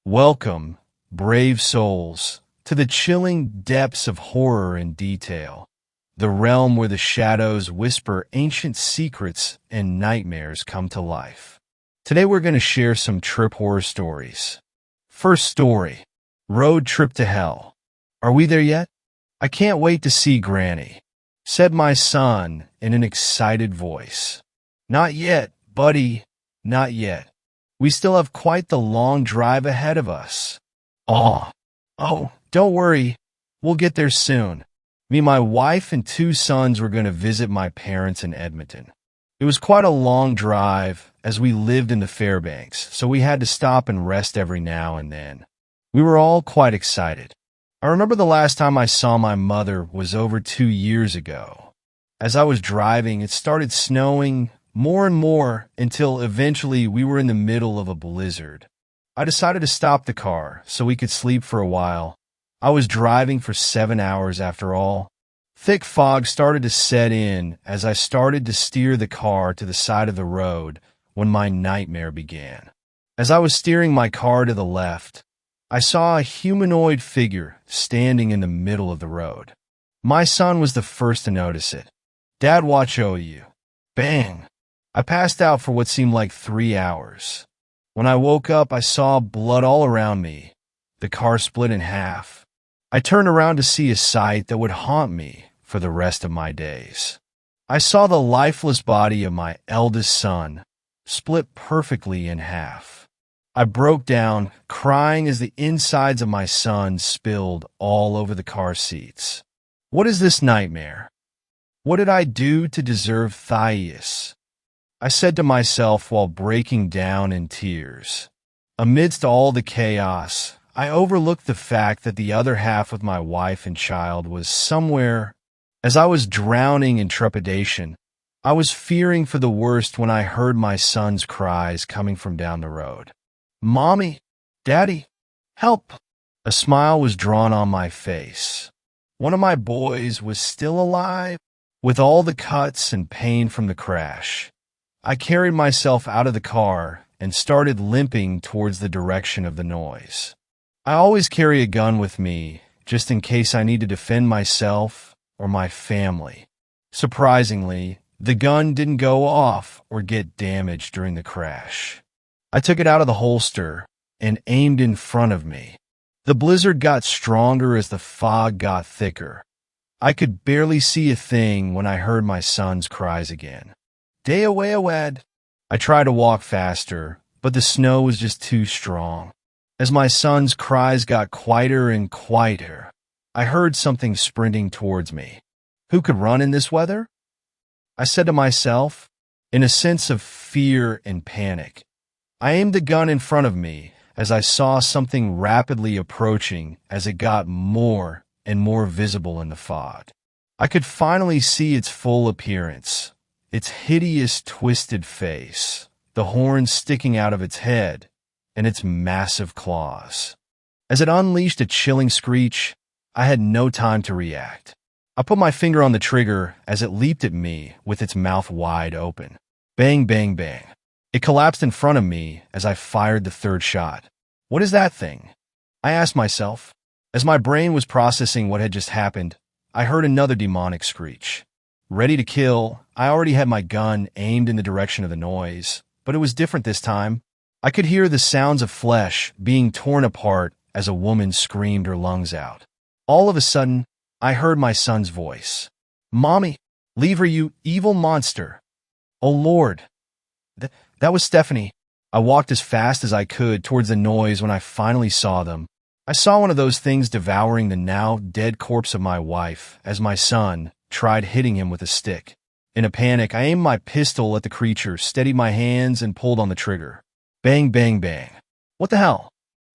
Welcome, brave souls, to the chilling depths of horror and detail, the realm where the shadows whisper ancient secrets and nightmares come to life. Today we're going to share some trip horror stories. First story, Road Trip to Hell. Are we there yet? I can't wait to see Granny, said my son in an excited voice. Not yet, buddy, not yet. We still have quite the long drive ahead of us. Oh, don't worry. We'll get there soon. Me, my wife, and two sons were going to visit my parents in Edmonton. It was quite a long drive as we lived in the Fairbanks, so we had to stop and rest every now and then. We were all quite excited. I remember the last time I saw my mother was over 2 years ago. As I was driving, it started snowing more and more until eventually we were in the middle of a blizzard. I decided to stop the car so we could sleep for a while. I was driving for 7 hours after all. Thick fog started to set in as I started to steer the car to the side of the road when my nightmare began. As I was steering my car to the left, I saw a humanoid figure standing in the middle of the road. My son was the first to notice it. "Dad, watch over you." Bang! I passed out for what seemed like 3 hours. When I woke up, I saw blood all around me. The car split in half. I turned around to see a sight that would haunt me for the rest of my days. I saw the lifeless body of my eldest son split perfectly in half. I broke down, crying as the insides of my son spilled all over the car seats. What is this nightmare? What did I do to deserve Thais? I said to myself while breaking down in tears. Amidst all the chaos, I overlooked the fact that the other half of my wife and child was somewhere. As I was drowning in trepidation, I was fearing for the worst when I heard my son's cries coming from down the road. "Mommy, Daddy, help!" A smile was drawn on my face. One of my boys was still alive, with all the cuts and pain from the crash. I carried myself out of the car and started limping towards the direction of the noise. I always carry a gun with me, just in case I need to defend myself or my family. Surprisingly, the gun didn't go off or get damaged during the crash. I took it out of the holster and aimed in front of me. The blizzard got stronger as the fog got thicker. I could barely see a thing when I heard my son's cries again. "Deawayawad." I tried to walk faster, but the snow was just too strong. As my son's cries got quieter and quieter, I heard something sprinting towards me. Who could run in this weather? I said to myself, in a sense of fear and panic. I aimed the gun in front of me as I saw something rapidly approaching as it got more and more visible in the fog. I could finally see its full appearance. Its hideous, twisted face, the horns sticking out of its head, and its massive claws. As it unleashed a chilling screech, I had no time to react. I put my finger on the trigger as it leaped at me with its mouth wide open. Bang, bang, bang. It collapsed in front of me as I fired the third shot. What is that thing? I asked myself. As my brain was processing what had just happened, I heard another demonic screech. Ready to kill, I already had my gun aimed in the direction of the noise, but it was different this time. I could hear the sounds of flesh being torn apart as a woman screamed her lungs out. All of a sudden, I heard my son's voice. "Mommy, leave her, you evil monster." Oh Lord. That was Stephanie. I walked as fast as I could towards the noise when I finally saw them. I saw one of those things devouring the now dead corpse of my wife as my son tried hitting him with a stick. In a panic, I aimed my pistol at the creature, steadied my hands, and pulled on the trigger. Bang, bang, bang. What the hell?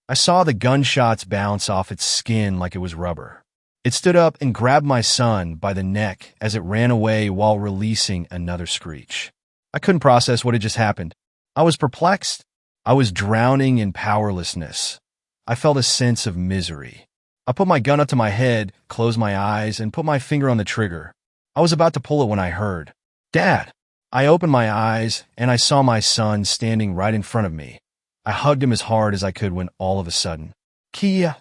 I saw the gunshots bounce off its skin like it was rubber. It stood up and grabbed my son by the neck as it ran away while releasing another screech. I couldn't process what had just happened. I was perplexed. I was drowning in powerlessness. I felt a sense of misery. I put my gun up to my head, closed my eyes, and put my finger on the trigger. I was about to pull it when I heard, "Dad!" I opened my eyes, and I saw my son standing right in front of me. I hugged him as hard as I could when all of a sudden, Kia!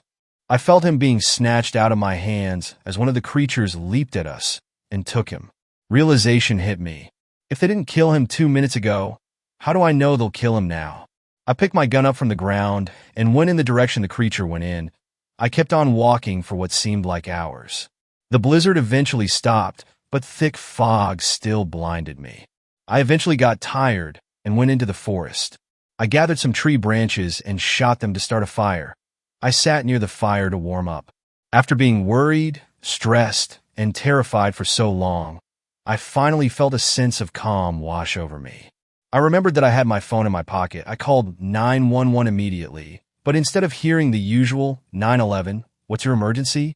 I felt him being snatched out of my hands as one of the creatures leaped at us and took him. Realization hit me. If they didn't kill him 2 minutes ago, how do I know they'll kill him now? I picked my gun up from the ground and went in the direction the creature went in. I kept on walking for what seemed like hours. The blizzard eventually stopped, but thick fog still blinded me. I eventually got tired and went into the forest. I gathered some tree branches and shot them to start a fire. I sat near the fire to warm up. After being worried, stressed, and terrified for so long, I finally felt a sense of calm wash over me. I remembered that I had my phone in my pocket. I called 911 immediately, but instead of hearing the usual 911, what's your emergency?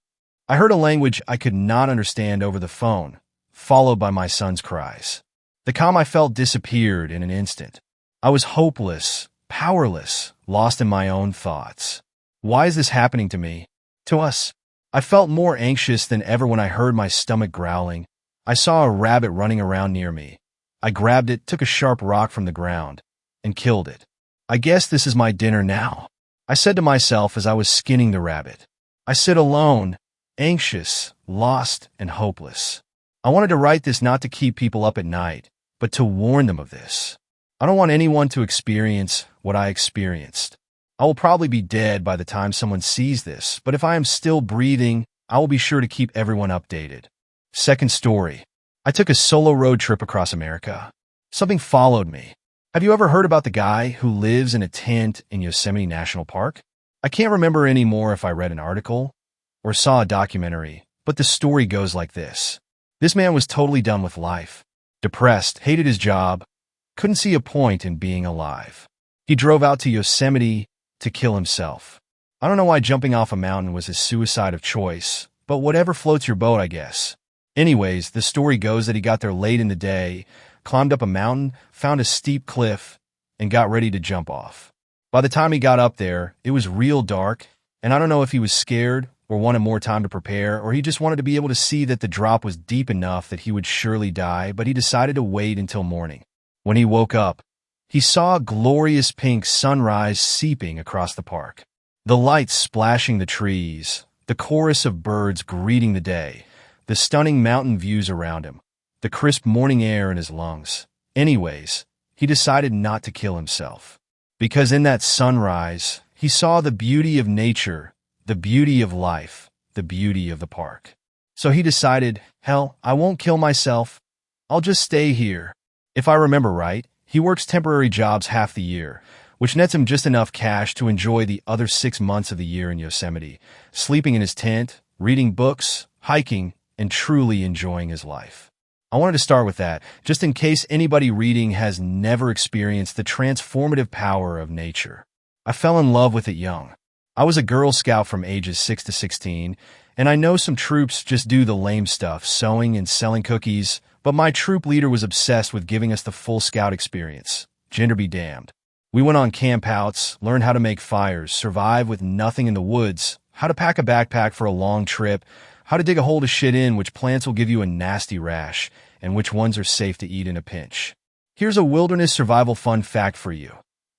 I heard a language I could not understand over the phone, followed by my son's cries. The calm I felt disappeared in an instant. I was hopeless, powerless, lost in my own thoughts. Why is this happening to me? To us? I felt more anxious than ever when I heard my stomach growling. I saw a rabbit running around near me. I grabbed it, took a sharp rock from the ground, and killed it. I guess this is my dinner now, I said to myself as I was skinning the rabbit. I sit alone, anxious, lost, and hopeless. I wanted to write this not to keep people up at night, but to warn them of this. I don't want anyone to experience what I experienced. I will probably be dead by the time someone sees this, but if I am still breathing, I will be sure to keep everyone updated. Second story. I took a solo road trip across America. Something followed me. Have you ever heard about the guy who lives in a tent in Yosemite National Park? I can't remember anymore if I read an article or saw a documentary, but the story goes like this. This man was totally done with life. Depressed, hated his job, couldn't see a point in being alive. He drove out to Yosemite to kill himself. I don't know why jumping off a mountain was his suicide of choice, but whatever floats your boat, I guess. Anyways, the story goes that he got there late in the day, climbed up a mountain, found a steep cliff, and got ready to jump off. By the time he got up there, it was real dark, and I don't know if he was scared or wanted more time to prepare, or he just wanted to be able to see that the drop was deep enough that he would surely die, but he decided to wait until morning. When he woke up, he saw a glorious pink sunrise seeping across the park. The lights splashing the trees, the chorus of birds greeting the day, the stunning mountain views around him, the crisp morning air in his lungs. Anyways, he decided not to kill himself. Because in that sunrise, he saw the beauty of nature, the beauty of life, the beauty of the park. So he decided, hell, I won't kill myself. I'll just stay here. If I remember right, he works temporary jobs half the year, which nets him just enough cash to enjoy the other 6 months of the year in Yosemite, sleeping in his tent, reading books, hiking, and truly enjoying his life. I wanted to start with that, just in case anybody reading has never experienced the transformative power of nature. I fell in love with it young. I was a Girl Scout from ages 6 to 16, and I know some troops just do the lame stuff, sewing and selling cookies, but my troop leader was obsessed with giving us the full Scout experience. Gender be damned. We went on campouts, learned how to make fires, survive with nothing in the woods, how to pack a backpack for a long trip, how to dig a hole to shit in, which plants will give you a nasty rash, and which ones are safe to eat in a pinch. Here's a wilderness survival fun fact for you.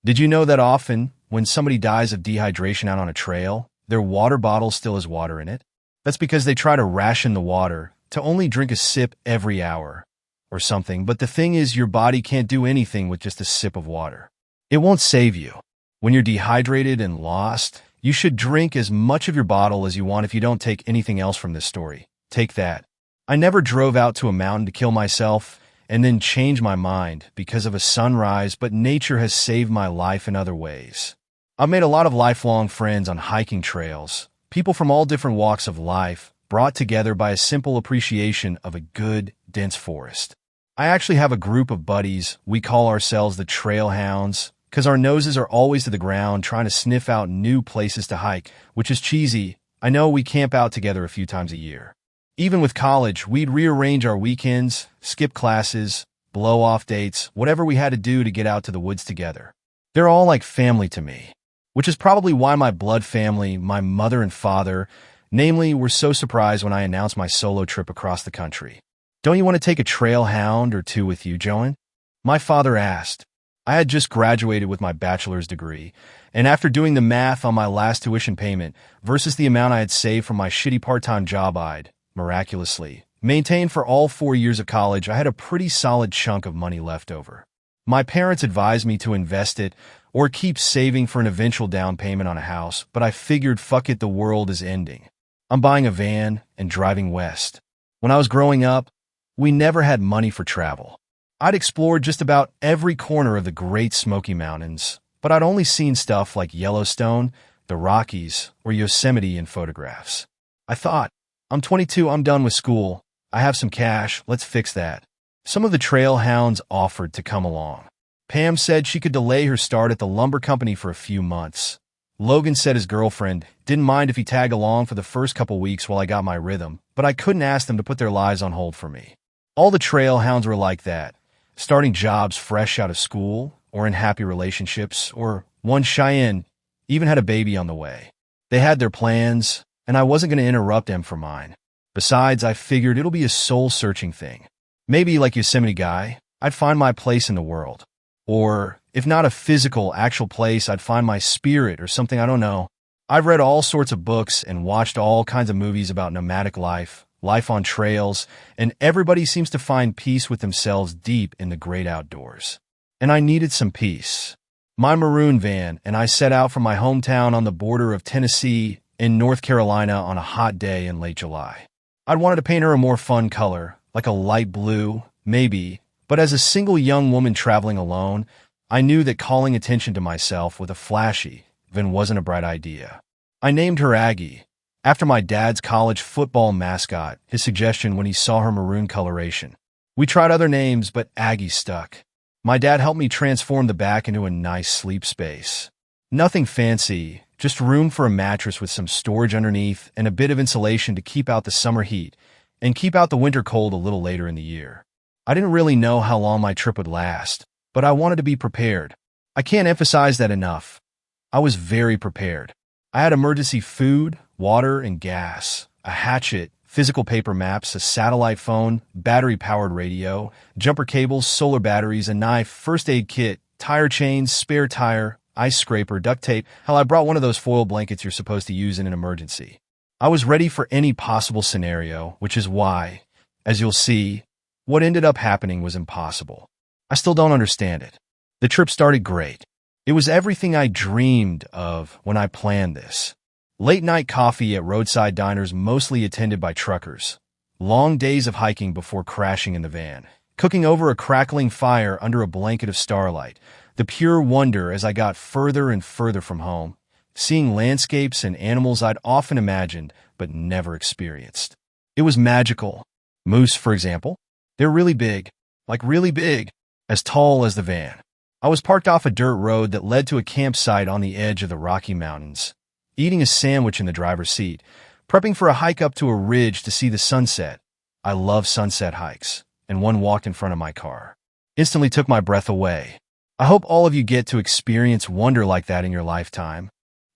Did you know that often, when somebody dies of dehydration out on a trail, their water bottle still has water in it? That's because they try to ration the water, to only drink a sip every hour, or something, but the thing is your body can't do anything with just a sip of water. It won't save you. When you're dehydrated and lost, you should drink as much of your bottle as you want if you don't take anything else from this story. Take that. I never drove out to a mountain to kill myself and then change my mind because of a sunrise, but nature has saved my life in other ways. I've made a lot of lifelong friends on hiking trails, people from all different walks of life, brought together by a simple appreciation of a good, dense forest. I actually have a group of buddies. We call ourselves the Trail Hounds, because our noses are always to the ground trying to sniff out new places to hike, which is cheesy. I know we camp out together a few times a year. Even with college, we'd rearrange our weekends, skip classes, blow off dates, whatever we had to do to get out to the woods together. They're all like family to me, which is probably why my blood family, my mother and father, namely, were so surprised when I announced my solo trip across the country. Don't you want to take a trail hound or two with you, Joan? My father asked. I had just graduated with my bachelor's degree, and after doing the math on my last tuition payment versus the amount I had saved from my shitty part-time job I'd, miraculously, maintained for all 4 years of college, I had a pretty solid chunk of money left over. My parents advised me to invest it or keep saving for an eventual down payment on a house, but I figured fuck it, the world is ending. I'm buying a van and driving west. When I was growing up, we never had money for travel. I'd explored just about every corner of the Great Smoky Mountains, but I'd only seen stuff like Yellowstone, the Rockies, or Yosemite in photographs. I thought, I'm 22, I'm done with school. I have some cash, let's fix that. Some of the trail hounds offered to come along. Pam said she could delay her start at the lumber company for a few months. Logan said his girlfriend didn't mind if he tagged along for the first couple weeks while I got my rhythm, but I couldn't ask them to put their lives on hold for me. All the trail hounds were like that, starting jobs fresh out of school, or in happy relationships, or one Cheyenne even had a baby on the way. They had their plans, and I wasn't going to interrupt them for mine. Besides, I figured it'll be a soul-searching thing. Maybe like Yosemite Guy, I'd find my place in the world. Or, if not a physical, actual place, I'd find my spirit or something, I don't know. I've read all sorts of books and watched all kinds of movies about nomadic life, life on trails, and everybody seems to find peace with themselves deep in the great outdoors. And I needed some peace. My maroon van and I set out from my hometown on the border of Tennessee and North Carolina on a hot day in late July. I'd wanted to paint her a more fun color, like a light blue, maybe, but as a single young woman traveling alone, I knew that calling attention to myself with a flashy van wasn't a bright idea. I named her Aggie, after my dad's college football mascot, his suggestion when he saw her maroon coloration. We tried other names, but Aggie stuck. My dad helped me transform the back into a nice sleep space. Nothing fancy, just room for a mattress with some storage underneath and a bit of insulation to keep out the summer heat and keep out the winter cold a little later in the year. I didn't really know how long my trip would last, but I wanted to be prepared. I can't emphasize that enough. I was very prepared. I had emergency food, water, and gas, a hatchet, physical paper maps, a satellite phone, battery-powered radio, jumper cables, solar batteries, a knife, first aid kit, tire chains, spare tire, ice scraper, duct tape. Hell, I brought one of those foil blankets you're supposed to use in an emergency. I was ready for any possible scenario, which is why, as you'll see, what ended up happening was impossible. I still don't understand it. The trip started great. It was everything I dreamed of when I planned this. Late-night coffee at roadside diners mostly attended by truckers. Long days of hiking before crashing in the van. Cooking over a crackling fire under a blanket of starlight. The pure wonder as I got further and further from home. Seeing landscapes and animals I'd often imagined but never experienced. It was magical. Moose, for example. They're really big. Like really big. As tall as the van. I was parked off a dirt road that led to a campsite on the edge of the Rocky Mountains. Eating a sandwich in the driver's seat, prepping for a hike up to a ridge to see the sunset. I love sunset hikes, and one walked in front of my car. Instantly took my breath away. I hope all of you get to experience wonder like that in your lifetime.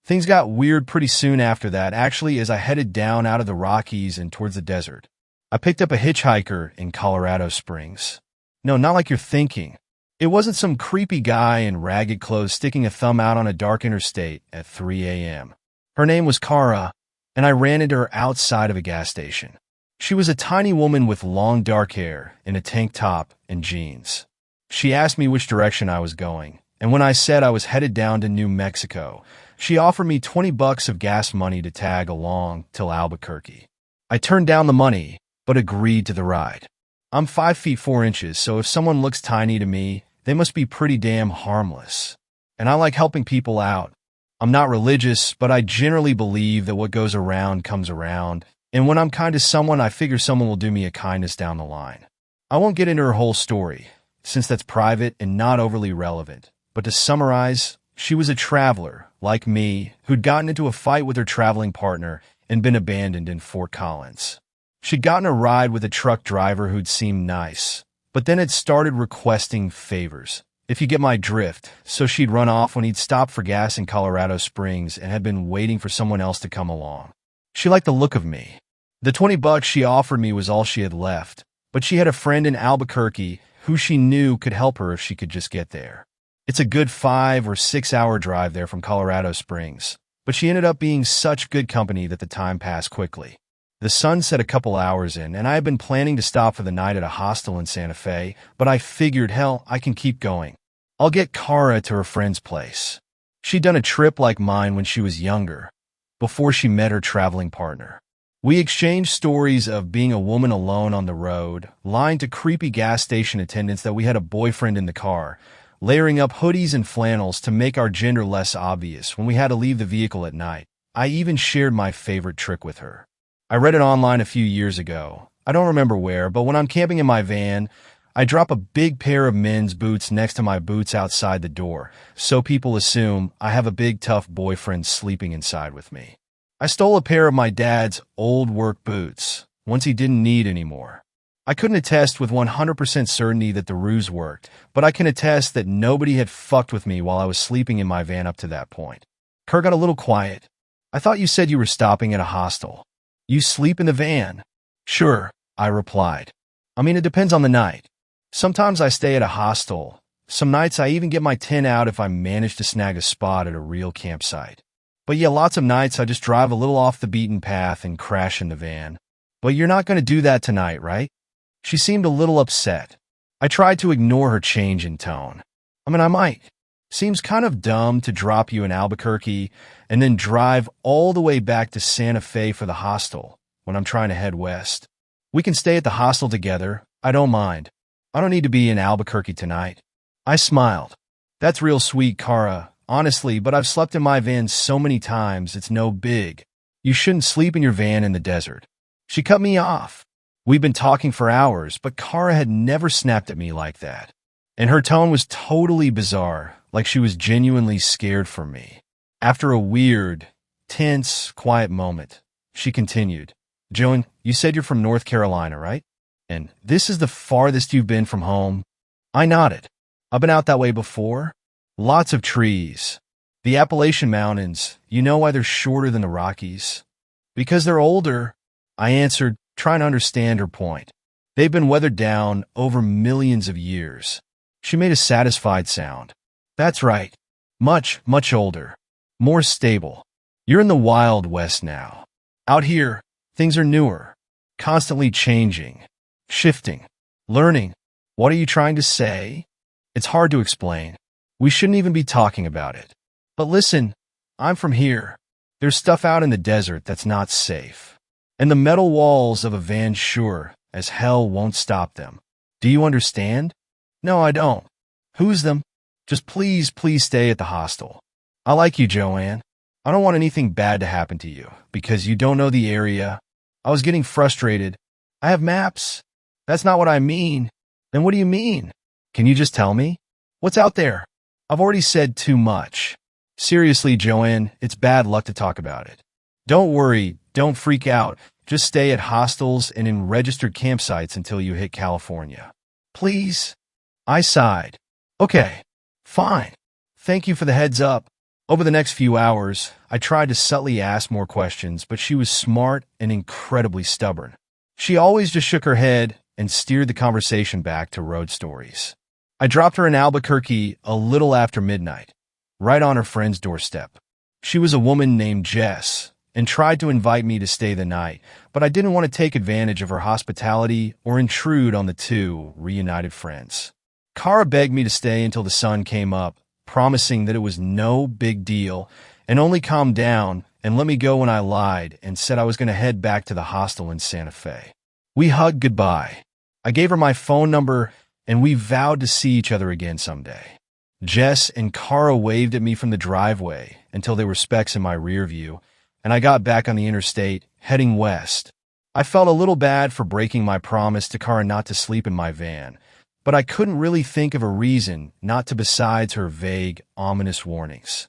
Things got weird pretty soon after that, actually, as I headed down out of the Rockies and towards the desert. I picked up a hitchhiker in Colorado Springs. No, not like you're thinking. It wasn't some creepy guy in ragged clothes sticking a thumb out on a dark interstate at 3 a.m. Her name was Kara, and I ran into her outside of a gas station. She was a tiny woman with long dark hair in a tank top and jeans. She asked me which direction I was going, and when I said I was headed down to New Mexico, she offered me $20 of gas money to tag along till Albuquerque. I turned down the money, but agreed to the ride. I'm 5 feet 4 inches, so if someone looks tiny to me, they must be pretty damn harmless. And I like helping people out. I'm not religious, but I generally believe that what goes around comes around, and when I'm kind to someone, I figure someone will do me a kindness down the line. I won't get into her whole story, since that's private and not overly relevant, but to summarize, she was a traveler, like me, who'd gotten into a fight with her traveling partner and been abandoned in Fort Collins. She'd gotten a ride with a truck driver who'd seemed nice, but then had started requesting favors, if you get my drift, so she'd run off when he'd stopped for gas in Colorado Springs and had been waiting for someone else to come along. She liked the look of me. The $20 she offered me was all she had left, but she had a friend in Albuquerque who she knew could help her if she could just get there. It's a good 5 or 6 hour drive there from Colorado Springs, but she ended up being such good company that the time passed quickly. The sun set a couple hours in, and I had been planning to stop for the night at a hostel in Santa Fe, but I figured, hell, I can keep going. I'll get Kara to her friend's place. She'd done a trip like mine when she was younger, before she met her traveling partner. We exchanged stories of being a woman alone on the road, lying to creepy gas station attendants that we had a boyfriend in the car, layering up hoodies and flannels to make our gender less obvious when we had to leave the vehicle at night. I even shared my favorite trick with her. I read it online a few years ago. I don't remember where, but when I'm camping in my van, I drop a big pair of men's boots next to my boots outside the door, so people assume I have a big tough boyfriend sleeping inside with me. I stole a pair of my dad's old work boots, ones he didn't need anymore. I couldn't attest with 100% certainty that the ruse worked, but I can attest that nobody had fucked with me while I was sleeping in my van up to that point. Kerr got a little quiet. I thought you said you were stopping at a hostel. You sleep in the van? Sure, I replied. I mean, it depends on the night. Sometimes I stay at a hostel. Some nights I even get my tent out if I manage to snag a spot at a real campsite. But yeah, lots of nights I just drive a little off the beaten path and crash in the van. But you're not going to do that tonight, right? She seemed a little upset. I tried to ignore her change in tone. I mean, I might. Seems kind of dumb to drop you in Albuquerque and then drive all the way back to Santa Fe for the hostel when I'm trying to head west. We can stay at the hostel together. I don't mind. I don't need to be in Albuquerque tonight. I smiled. That's real sweet, Kara, honestly, but I've slept in my van so many times, it's no big. You shouldn't sleep in your van in the desert. She cut me off. We'd been talking for hours, but Kara had never snapped at me like that. And her tone was totally bizarre, like she was genuinely scared for me. After a weird, tense, quiet moment, she continued, Joan, you said you're from North Carolina, right? And this is the farthest you've been from home? I nodded. I've been out that way before. Lots of trees. The Appalachian Mountains, you know why they're shorter than the Rockies? Because they're older, I answered, trying to understand her point. They've been weathered down over millions of years. She made a satisfied sound. That's right. Much, much older. More stable. You're in the Wild West now. Out here, things are newer. Constantly changing. Shifting. Learning. What are you trying to say? It's hard to explain. We shouldn't even be talking about it. But listen, I'm from here. There's stuff out in the desert that's not safe. And the metal walls of a van sure as hell won't stop them. Do you understand? No, I don't. Who's them? Just please, please stay at the hostel. I like you, Joanne. I don't want anything bad to happen to you because you don't know the area. I was getting frustrated. I have maps. That's not what I mean. Then what do you mean? Can you just tell me? What's out there? I've already said too much. Seriously, Joanne, it's bad luck to talk about it. Don't worry. Don't freak out. Just stay at hostels and in registered campsites until you hit California. Please? I sighed. Okay, fine. Thank you for the heads up. Over the next few hours, I tried to subtly ask more questions, but she was smart and incredibly stubborn. She always just shook her head and steered the conversation back to road stories. I dropped her in Albuquerque a little after midnight, right on her friend's doorstep. She was a woman named Jess and tried to invite me to stay the night, but I didn't want to take advantage of her hospitality or intrude on the two reunited friends. Kara begged me to stay until the sun came up, promising that it was no big deal and only calm down and let me go when I lied and said I was going to head back to the hostel in Santa Fe. We hugged goodbye. I gave her my phone number and we vowed to see each other again someday. Jess and Kara waved at me from the driveway until there were specks in my rear view, and I got back on the interstate, heading west. I felt a little bad for breaking my promise to Kara not to sleep in my van, but I couldn't really think of a reason not to besides her vague, ominous warnings.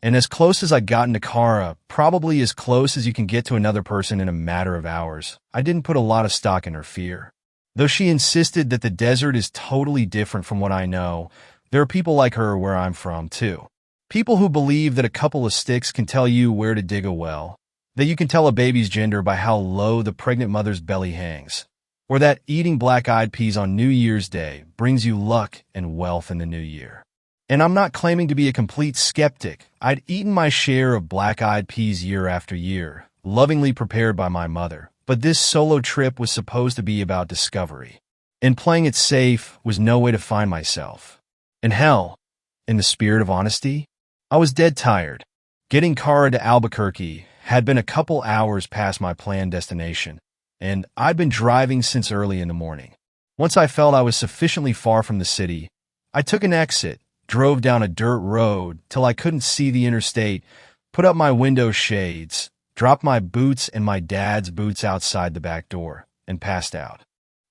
And as close as I'd gotten to Kara, probably as close as you can get to another person in a matter of hours, I didn't put a lot of stock in her fear. Though she insisted that the desert is totally different from what I know, there are people like her where I'm from, too. People who believe that a couple of sticks can tell you where to dig a well, that you can tell a baby's gender by how low the pregnant mother's belly hangs, or that eating black-eyed peas on New Year's Day brings you luck and wealth in the new year. And I'm not claiming to be a complete skeptic. I'd eaten my share of black-eyed peas year after year, lovingly prepared by my mother. But this solo trip was supposed to be about discovery. And playing it safe was no way to find myself. And hell, in the spirit of honesty, I was dead tired. Getting Kara to Albuquerque had been a couple hours past my planned destination, and I'd been driving since early in the morning. Once I felt I was sufficiently far from the city, I took an exit, drove down a dirt road till I couldn't see the interstate, put up my window shades, dropped my boots and my dad's boots outside the back door, and passed out.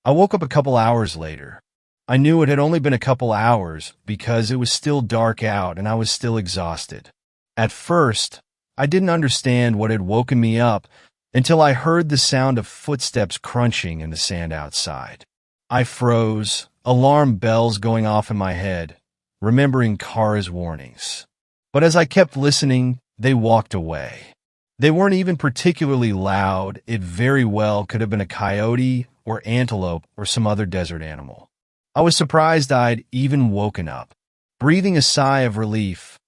I woke up a couple hours later. I knew it had only been a couple hours because it was still dark out and I was still exhausted. At first, I didn't understand what had woken me up until I heard the sound of footsteps crunching in the sand outside. I froze, alarm bells going off in my head, remembering Kara's warnings. But as I kept listening, they walked away. They weren't even particularly loud. It very well could have been a coyote or antelope or some other desert animal. I was surprised I'd even woken up. Breathing a sigh of relief,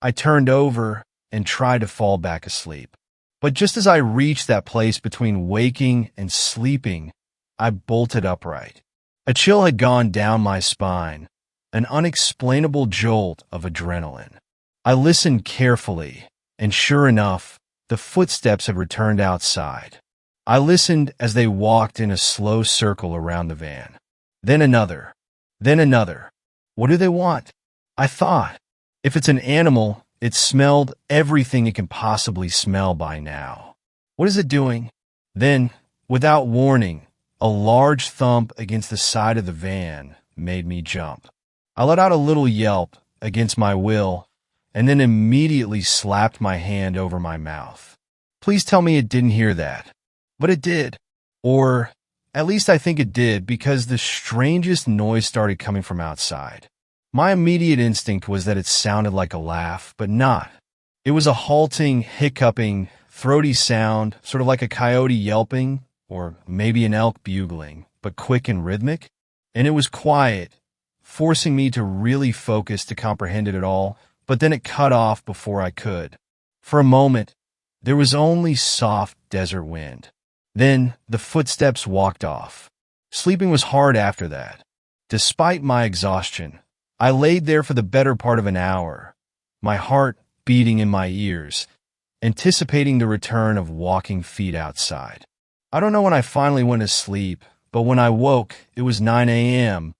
I turned over and tried to fall back asleep. But just as I reached that place between waking and sleeping, I bolted upright. A chill had gone down my spine, an unexplainable jolt of adrenaline. I listened carefully, and sure enough, the footsteps had returned outside. I listened as they walked in a slow circle around the van. Then another. Then another. What do they want? I thought. If it's an animal, it smelled everything it can possibly smell by now. What is it doing? Then, without warning, a large thump against the side of the van made me jump. I let out a little yelp against my will and then immediately slapped my hand over my mouth. Please tell me it didn't hear that. But it did. Or, at least I think it did, because the strangest noise started coming from outside. My immediate instinct was that it sounded like a laugh, but not. It was a halting, hiccuping, throaty sound, sort of like a coyote yelping, or maybe an elk bugling, but quick and rhythmic. And it was quiet, forcing me to really focus to comprehend it at all, but then it cut off before I could. For a moment, there was only soft desert wind. Then the footsteps walked off. Sleeping was hard after that. Despite my exhaustion, I laid there for the better part of an hour, my heart beating in my ears, anticipating the return of walking feet outside. I don't know when I finally went to sleep, but when I woke, it was 9 a.m.,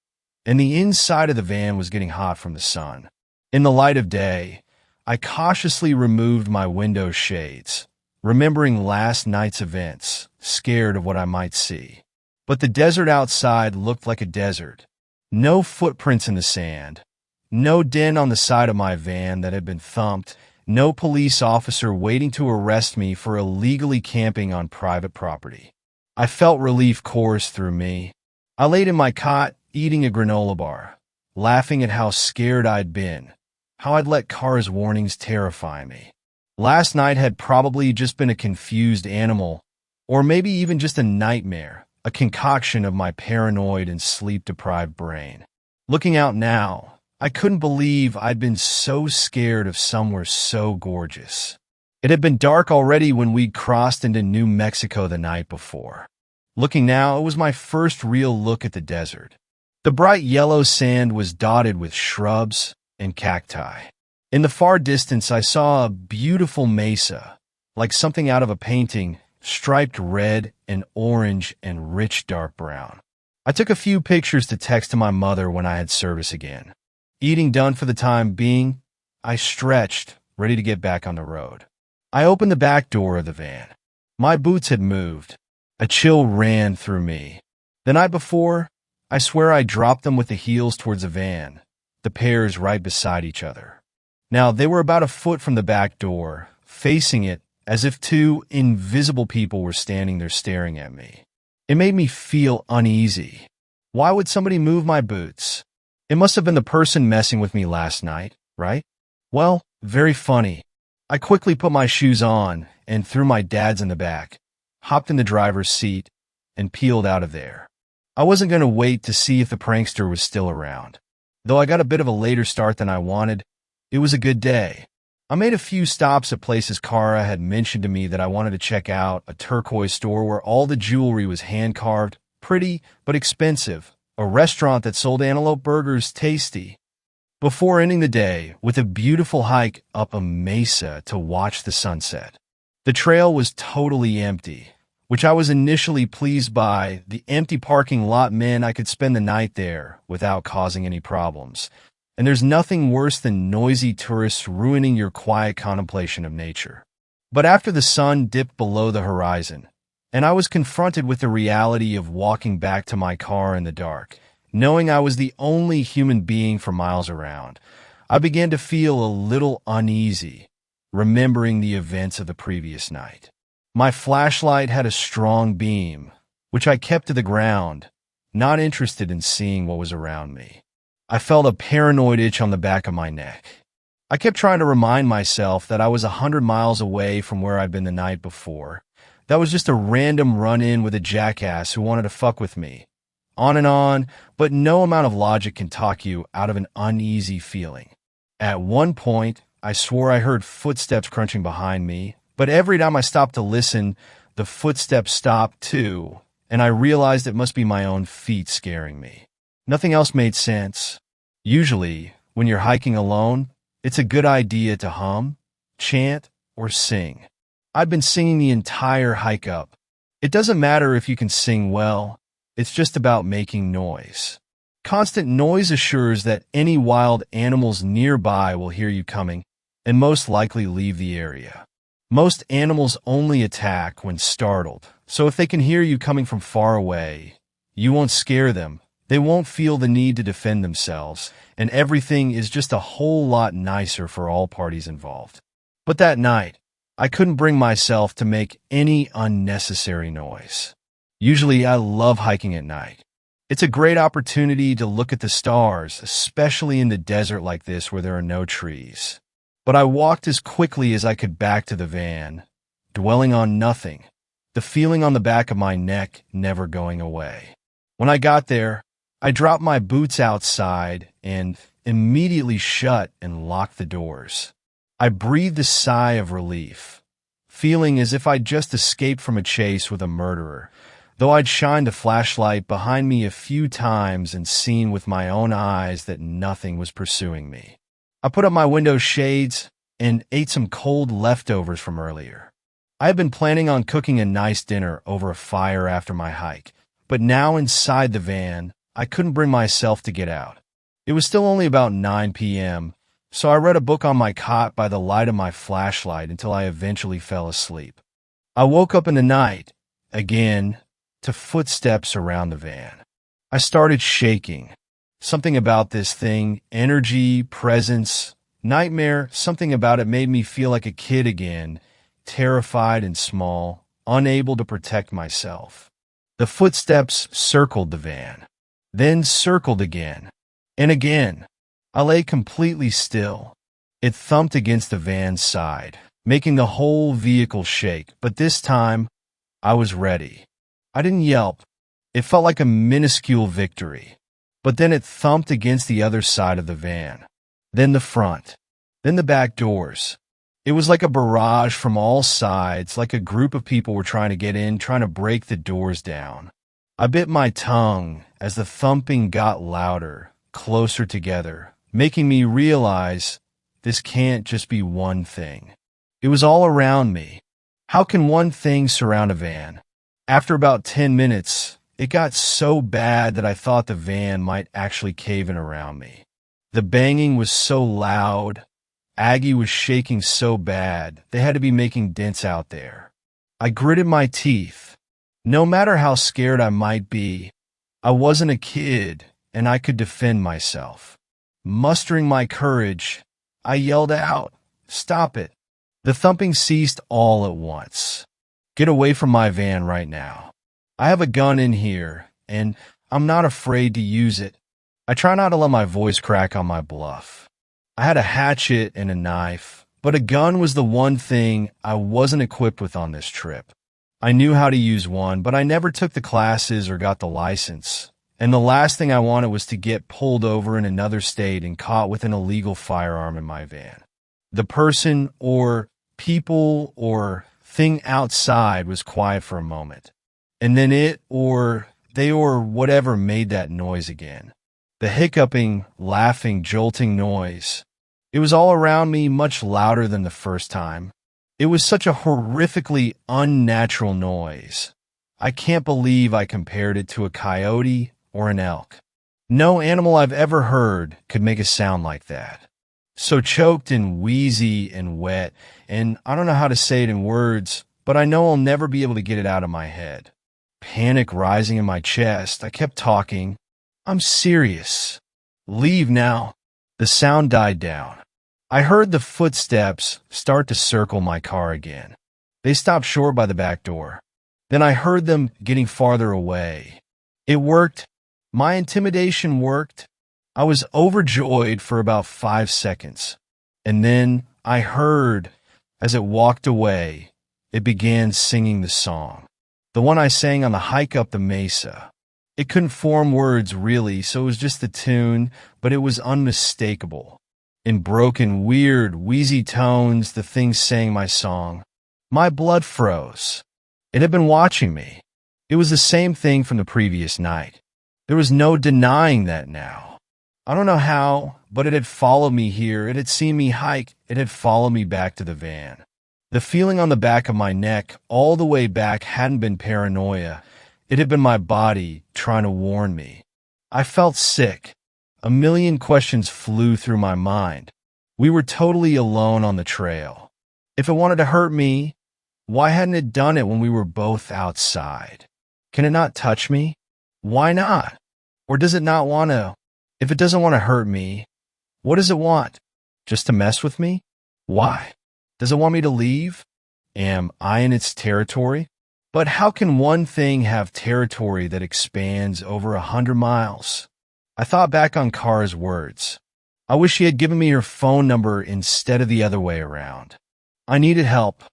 and the inside of the van was getting hot from the sun. In the light of day, I cautiously removed my window shades, remembering last night's events, scared of what I might see. But the desert outside looked like a desert. No footprints in the sand, no dent on the side of my van that had been thumped, no police officer waiting to arrest me for illegally camping on private property. I felt relief course through me. I laid in my cot, eating a granola bar, laughing at how scared I'd been, how I'd let Kara's warnings terrify me. Last night had probably just been a confused animal, or maybe even just a nightmare, a concoction of my paranoid and sleep-deprived brain. Looking out now, I couldn't believe I'd been so scared of somewhere so gorgeous. It had been dark already when we'd crossed into New Mexico the night before. Looking now, it was my first real look at the desert. The bright yellow sand was dotted with shrubs and cacti. In the far distance, I saw a beautiful mesa, like something out of a painting, striped red and orange and rich dark brown. I took a few pictures to text to my mother when I had service again. Eating done for the time being, I stretched, ready to get back on the road. I opened the back door of the van. My boots had moved. A chill ran through me. The night before, I swear I dropped them with the heels towards the van, the pairs right beside each other. Now, they were about a foot from the back door, facing it as if two invisible people were standing there staring at me. It made me feel uneasy. Why would somebody move my boots? It must have been the person messing with me last night, right? Well, very funny. I quickly put my shoes on and threw my dad's in the back, hopped in the driver's seat, and peeled out of there. I wasn't going to wait to see if the prankster was still around. Though I got a bit of a later start than I wanted, it was a good day. I made a few stops at places Kara had mentioned to me that I wanted to check out, a turquoise store where all the jewelry was hand-carved, pretty but expensive, a restaurant that sold antelope burgers tasty, before ending the day with a beautiful hike up a mesa to watch the sunset. The trail was totally empty, which I was initially pleased by. The empty parking lot meant I could spend the night there without causing any problems. And there's nothing worse than noisy tourists ruining your quiet contemplation of nature. But after the sun dipped below the horizon, and I was confronted with the reality of walking back to my car in the dark, knowing I was the only human being for miles around, I began to feel a little uneasy, remembering the events of the previous night. My flashlight had a strong beam, which I kept to the ground, not interested in seeing what was around me. I felt a paranoid itch on the back of my neck. I kept trying to remind myself that I was 100 miles away from where I'd been the night before. That was just a random run-in with a jackass who wanted to fuck with me. On, but no amount of logic can talk you out of an uneasy feeling. At one point, I swore I heard footsteps crunching behind me, but every time I stopped to listen, the footsteps stopped too, and I realized it must be my own feet scaring me. Nothing else made sense. Usually, when you're hiking alone, it's a good idea to hum, chant, or sing. I'd been singing the entire hike up. It doesn't matter if you can sing well, it's just about making noise. Constant noise assures that any wild animals nearby will hear you coming and most likely leave the area. Most animals only attack when startled, so if they can hear you coming from far away, you won't scare them. They won't feel the need to defend themselves, and everything is just a whole lot nicer for all parties involved. But that night, I couldn't bring myself to make any unnecessary noise. Usually, I love hiking at night. It's a great opportunity to look at the stars, especially in the desert like this where there are no trees. But I walked as quickly as I could back to the van, dwelling on nothing, the feeling on the back of my neck never going away. When I got there, I dropped my boots outside and immediately shut and locked the doors. I breathed a sigh of relief, feeling as if I'd just escaped from a chase with a murderer, though I'd shined a flashlight behind me a few times and seen with my own eyes that nothing was pursuing me. I put up my window shades and ate some cold leftovers from earlier. I had been planning on cooking a nice dinner over a fire after my hike, but now inside the van, I couldn't bring myself to get out. It was still only about 9 p.m., so I read a book on my cot by the light of my flashlight until I eventually fell asleep. I woke up in the night, again, to footsteps around the van. I started shaking. Something about this thing, energy, presence, nightmare, something about it made me feel like a kid again, terrified and small, unable to protect myself. The footsteps circled the van, then circled again, and again. I lay completely still. It thumped against the van's side, making the whole vehicle shake, but this time, I was ready. I didn't yelp. It felt like a minuscule victory. But then it thumped against the other side of the van, then the front, then the back doors. It was like a barrage from all sides, like a group of people were trying to get in, trying to break the doors down. I bit my tongue as the thumping got louder, closer together, making me realize this can't just be one thing. It was all around me. How can one thing surround a van? After about 10 minutes, it got so bad that I thought the van might actually cave in around me. The banging was so loud. Aggie was shaking so bad, they had to be making dents out there. I gritted my teeth. No matter how scared I might be, I wasn't a kid, and I could defend myself. Mustering my courage, I yelled out, "Stop it." The thumping ceased all at once. "Get away from my van right now. I have a gun in here, and I'm not afraid to use it." I try not to let my voice crack on my bluff. I had a hatchet and a knife, but a gun was the one thing I wasn't equipped with on this trip. I knew how to use one, but I never took the classes or got the license, And the last thing I wanted was to get pulled over in another state and caught with an illegal firearm in my van. The person or people or thing outside was quiet for a moment. And then it or they or whatever made that noise again. The hiccuping, laughing, jolting noise. It was all around me, much louder than the first time. It was such a horrifically unnatural noise. I can't believe I compared it to a coyote or an elk. No animal I've ever heard could make a sound like that. So choked and wheezy and wet, and I don't know how to say it in words, but I know I'll never be able to get it out of my head. Panic rising in my chest, I kept talking. I'm serious. Leave now. The sound died down. I heard the footsteps start to circle my car again. They stopped short by the back door. Then I heard them getting farther away. It worked. My intimidation worked. I was overjoyed for about 5 seconds. And then I heard, as it walked away, it began singing the song. The one I sang on the hike up the mesa. It couldn't form words really, so it was just the tune, but it was unmistakable. In broken, weird, wheezy tones, the thing sang my song. My blood froze. It had been watching me. It was the same thing from the previous night. There was no denying that now. I don't know how, but it had followed me here. It had seen me hike. It had followed me back to the van. The feeling on the back of my neck all the way back hadn't been paranoia. It had been my body trying to warn me. I felt sick. A million questions flew through my mind. We were totally alone on the trail. If it wanted to hurt me, why hadn't it done it when we were both outside? Can it not touch me? Why not? Or does it not want to? If it doesn't want to hurt me, what does it want? Just to mess with me? Why? Does it want me to leave? Am I in its territory? But how can one thing have territory that expands over 100 miles? I thought back on Kara's words. I wish she had given me her phone number instead of the other way around. I needed help.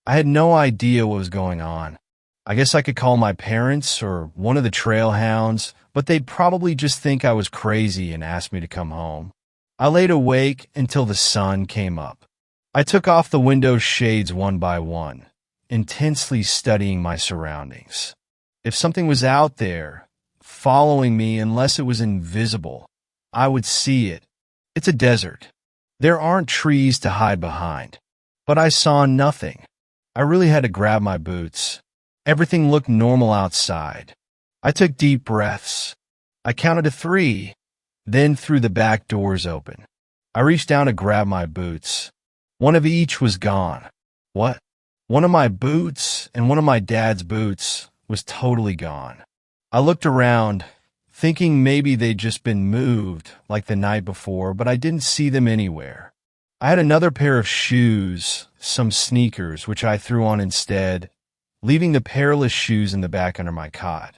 I had no idea what was going on. I guess I could call my parents or one of the trail hounds, but they'd probably just think I was crazy and ask me to come home. I laid awake until the sun came up. I took off the window shades one by one, intensely studying my surroundings. If something was out there, following me unless it was invisible, I would see it. It's a desert. There aren't trees to hide behind. But I saw nothing. I really had to grab my boots. Everything looked normal outside. I took deep breaths. I counted to 3, then threw the back doors open. I reached down to grab my boots. One of each was gone. What? One of my boots and one of my dad's boots was totally gone. I looked around, thinking maybe they'd just been moved like the night before, but I didn't see them anywhere. I had another pair of shoes, some sneakers, which I threw on instead, leaving the pairless shoes in the back under my cot.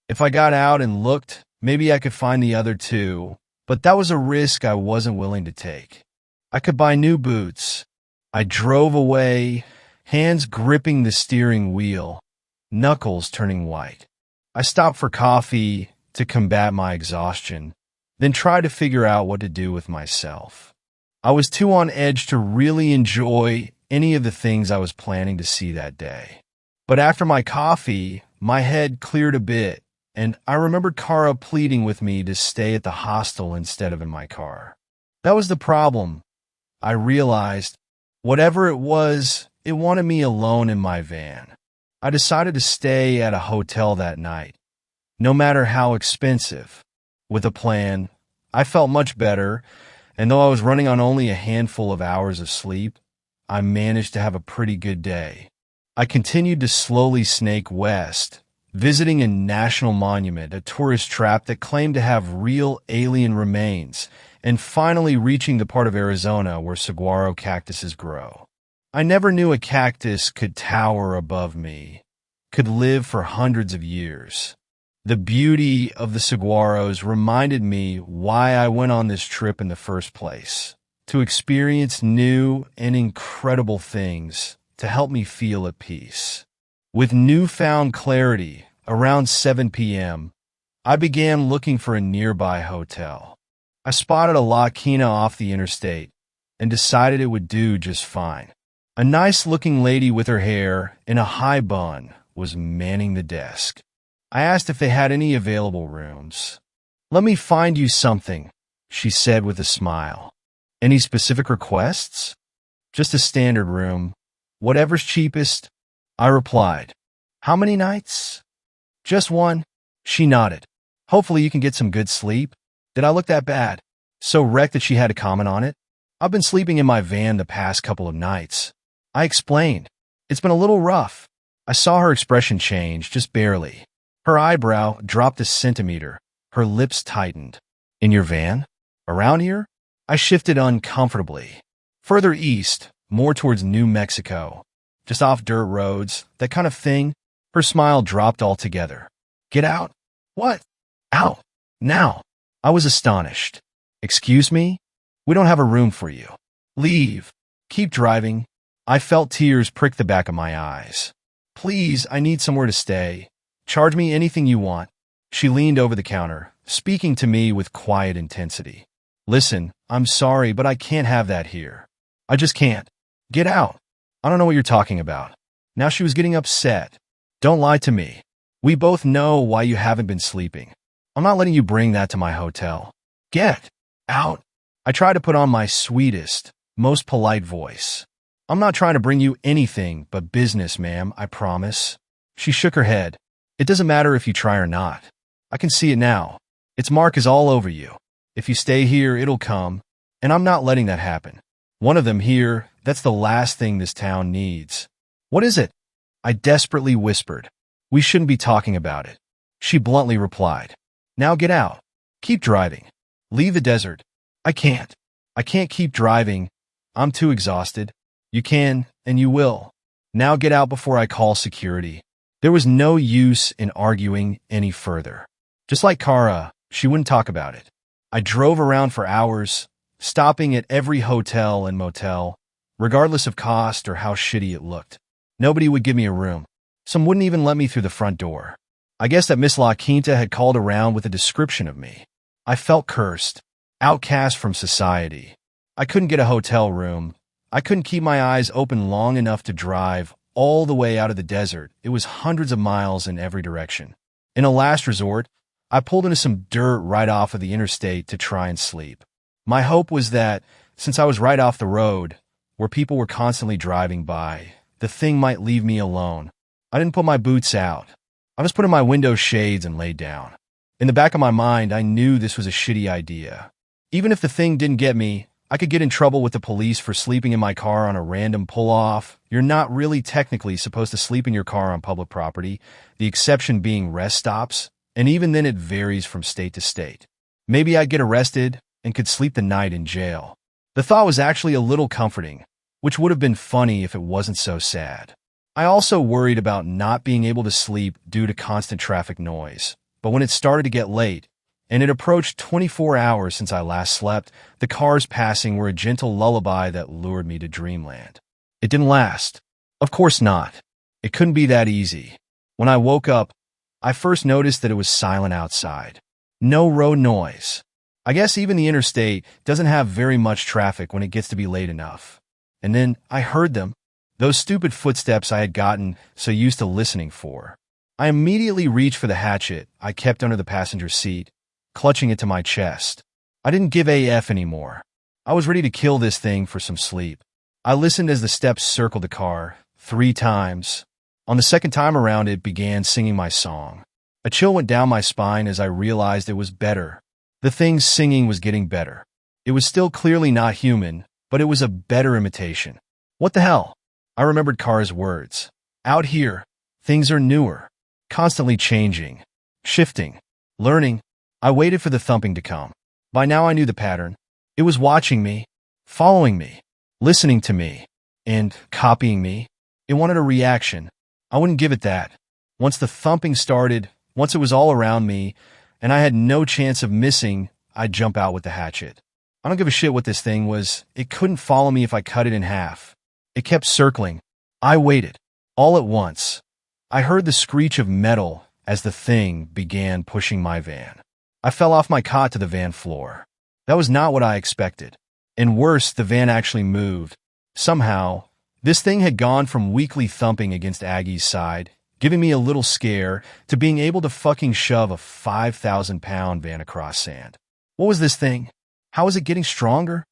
If I got out and looked, maybe I could find the other 2, but that was a risk I wasn't willing to take. I could buy new boots. I drove away, hands gripping the steering wheel, knuckles turning white. I stopped for coffee to combat my exhaustion, then tried to figure out what to do with myself. I was too on edge to really enjoy any of the things I was planning to see that day. But after my coffee, my head cleared a bit, and I remembered Kara pleading with me to stay at the hostel instead of in my car. That was the problem. I realized, whatever it was, it wanted me alone in my van. I decided to stay at a hotel that night, no matter how expensive. With a plan, I felt much better, and though I was running on only a handful of hours of sleep, I managed to have a pretty good day. I continued to slowly snake west, visiting a national monument, a tourist trap that claimed to have real alien remains, and finally reaching the part of Arizona where saguaro cactuses grow. I never knew a cactus could tower above me, could live for hundreds of years. The beauty of the saguaros reminded me why I went on this trip in the first place, to experience new and incredible things to help me feel at peace. With newfound clarity, around 7 p.m., I began looking for a nearby hotel. I spotted a La Quina off the interstate and decided it would do just fine. A nice-looking lady with her hair in a high bun was manning the desk. I asked if they had any available rooms. "Let me find you something," she said with a smile. "Any specific requests?" "Just a standard room. Whatever's cheapest," I replied. "How many nights?" "Just one." She nodded. "Hopefully you can get some good sleep." Did I look that bad? So wrecked that she had to comment on it? "I've been sleeping in my van the past couple of nights." I explained. "It's been a little rough." I saw her expression change, just barely. Her eyebrow dropped a centimeter. Her lips tightened. "In your van? Around here?" I shifted uncomfortably. "Further east, more towards New Mexico. Just off dirt roads, that kind of thing." Her smile dropped altogether. "Get out." "What?" "Out. Now." I was astonished. "Excuse me? We don't have a room for you. Leave. Keep driving." I felt tears prick the back of my eyes. "Please, I need somewhere to stay. Charge me anything you want." She leaned over the counter, speaking to me with quiet intensity. "Listen, I'm sorry, but I can't have that here. I just can't. Get out." "I don't know what you're talking about." Now she was getting upset. "Don't lie to me. We both know why you haven't been sleeping. I'm not letting you bring that to my hotel. Get out." I tried to put on my sweetest, most polite voice. "I'm not trying to bring you anything but business, ma'am, I promise." She shook her head. "It doesn't matter if you try or not. I can see it now. Its mark is all over you. If you stay here, it'll come, and I'm not letting that happen. One of them here, that's the last thing this town needs." "What is it?" I desperately whispered. "We shouldn't be talking about it." She bluntly replied. "Now get out. Keep driving. Leave the desert." "I can't. I can't keep driving. I'm too exhausted." "You can, and you will. Now get out before I call security." There was no use in arguing any further. Just like Kara, she wouldn't talk about it. I drove around for hours, stopping at every hotel and motel, regardless of cost or how shitty it looked. Nobody would give me a room. Some wouldn't even let me through the front door. I guess that Miss La Quinta had called around with a description of me. I felt cursed, outcast from society. I couldn't get a hotel room. I couldn't keep my eyes open long enough to drive all the way out of the desert. It was hundreds of miles in every direction. In a last resort, I pulled into some dirt right off of the interstate to try and sleep. My hope was that, since I was right off the road, where people were constantly driving by, the thing might leave me alone. I didn't put my boots out. I just put in my window shades and laid down. In the back of my mind, I knew this was a shitty idea. Even if the thing didn't get me, I could get in trouble with the police for sleeping in my car on a random pull-off. You're not really technically supposed to sleep in your car on public property, the exception being rest stops, and even then it varies from state to state. Maybe I'd get arrested and could sleep the night in jail. The thought was actually a little comforting, which would have been funny if it wasn't so sad. I also worried about not being able to sleep due to constant traffic noise. But when it started to get late, and it approached 24 hours since I last slept, the cars passing were a gentle lullaby that lured me to dreamland. It didn't last. Of course not. It couldn't be that easy. When I woke up, I first noticed that it was silent outside. No road noise. I guess even the interstate doesn't have very much traffic when it gets to be late enough. And then I heard them. Those stupid footsteps I had gotten so used to listening for. I immediately reached for the hatchet I kept under the passenger seat, clutching it to my chest. I didn't give AF anymore. I was ready to kill this thing for some sleep. I listened as the steps circled the car 3 times. On the second time around, it began singing my song. A chill went down my spine as I realized it was better. The thing's singing was getting better. It was still clearly not human, but it was a better imitation. What the hell? I remembered Kara's words. Out here, things are newer, constantly changing, shifting, learning. I waited for the thumping to come. By now I knew the pattern. It was watching me, following me, listening to me, and copying me. It wanted a reaction. I wouldn't give it that. Once the thumping started, once it was all around me, and I had no chance of missing, I'd jump out with the hatchet. I don't give a shit what this thing was. It couldn't follow me if I cut it in half. It kept circling. I waited. All at once, I heard the screech of metal as the thing began pushing my van. I fell off my cot to the van floor. That was not what I expected. And worse, the van actually moved. Somehow, this thing had gone from weakly thumping against Aggie's side, giving me a little scare, to being able to fucking shove a 5,000-pound van across sand. What was this thing? How was it getting stronger?